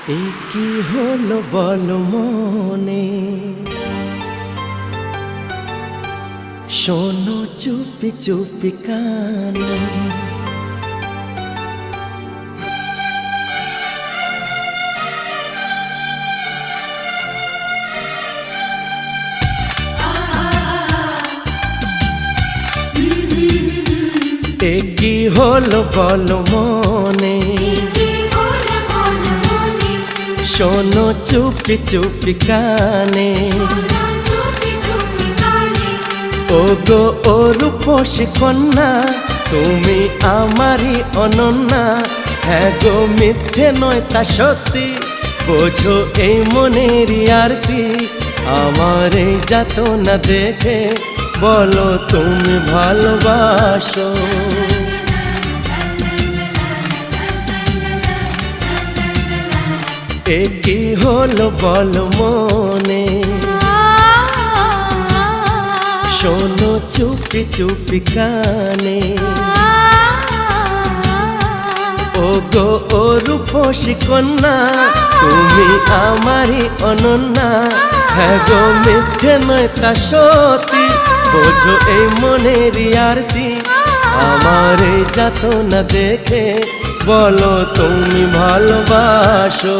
এ কি হলো বল মনে, শোনো চুপি চুপি কানে। এ কি হলো বল মনে, শোনো চুপি চুপি কানে। ও গো ও রূপসী কন্যা, তুমি আমারই অনন্যা। হ্যাঁ গো মিথ্যে নয় তা সত্যি, বোঝো এই মনের আরতি। আমার এই যাতনা দেখে বলো তুমি ভালোবাসো। এ কি হলো বল মনে, শোনো চুপি চুপি কানে। ও গো ও রূপসী কন্যা, তুমি আমারই অনন্যা। হ্যাঁ গো মিথ্যে নয় তা সত্যি, বোঝো এই মনের আরতি। আমার এই যাতনা দেখে বলো তুমি ভালোবাসো।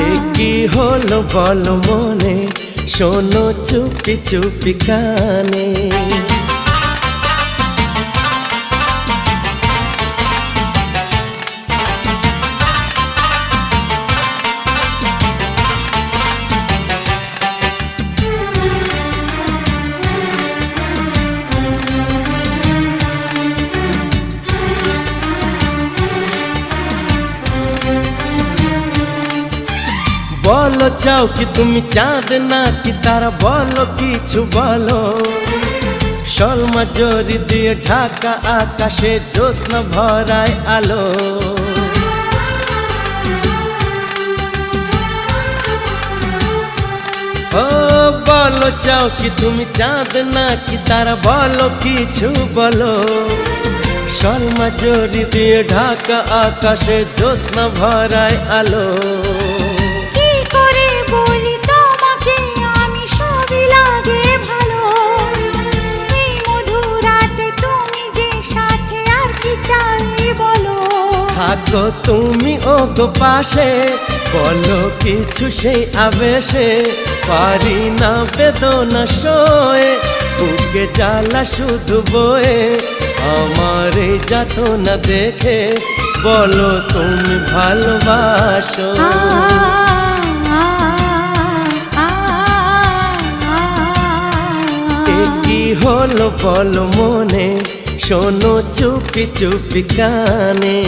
এ কি হলো বল মনে, শোনো চুপি চুপি কানে। বলো চাও কি তুমি চাঁদ নাকি তারা, বলো কিছু বলো। শর্মা জরি দিয়ে ঢাকা আকাশে জ্যোৎস্না ভরায় আলো। ও বলো চাও কি তুমি চাঁদ নাকি তারা, বলো কিছু বলো। শর্মা জরি দিয়ে ঢাকা আকাশে জ্যোৎস্না ভরায় আলো। থাকো তুমি ও গো পাশে, বলো কিছু সেই আবেশে। পারি না বেদনা সয়ে, বুকে জ্বালা শুধু বয়ে। আমার এই যাতনা দেখে বলো তুমি ভালোবাসো। এ কি হলো বল মনে, শোনো চুপি চুপি কানে।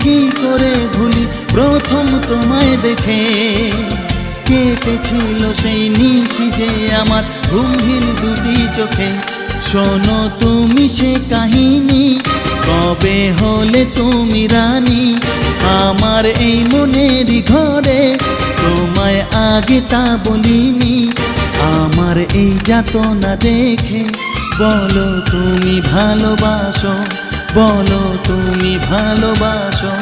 কি করে ভুলি প্রথম তোমায় দেখে, কেটেছিল সেই নিশি যে আমার ঘুমহীন দুটি চোখে। শোনো তুমি সে কাহিনী, কবে হলে তুমি রানী আমার এই মনের ঘরে। তোমায় আগে তা বলিনি, আমার এই যাতনা দেখে বলো তুমি ভালোবাসো। বলো তুমি ভালোবাসো,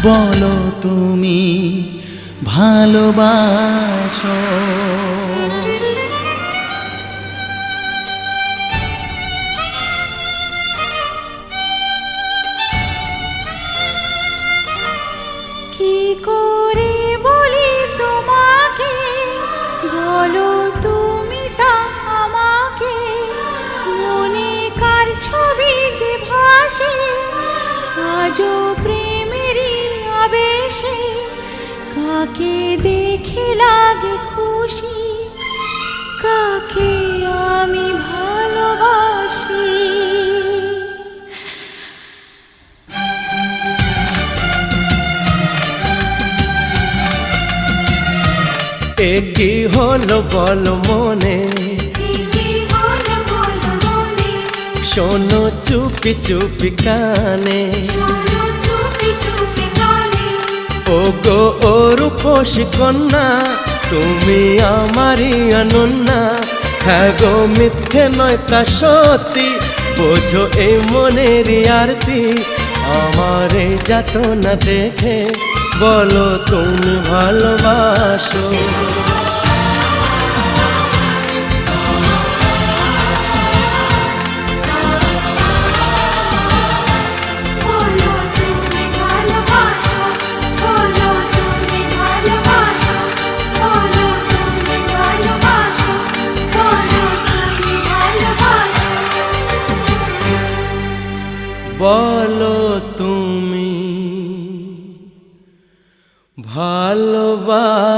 বলো তুমি ভালোবাসো। কি করে বলি তোমাকে, বলো তুমি তা আমাকে। মনে কার ছবি যে ভাসে আজও প্রেমেরই আবেশে। কাকে দেখে লাগে খুশি, কাকে আমি ভালোবাসি। কি হলো বলো মনে, শোনো চুপি চুপি কানে। ও গো ও রূপসী কন্যা, তুমি আমারই অনন্যা। হ্যাঁ গো মিথ্যে নয় তা সত্যি, বোঝো এই মনের আরতি। আমার এই যাতনা দেখে বলো তুমি ভালোবাসো। বলো তুমি ভালোবাসো।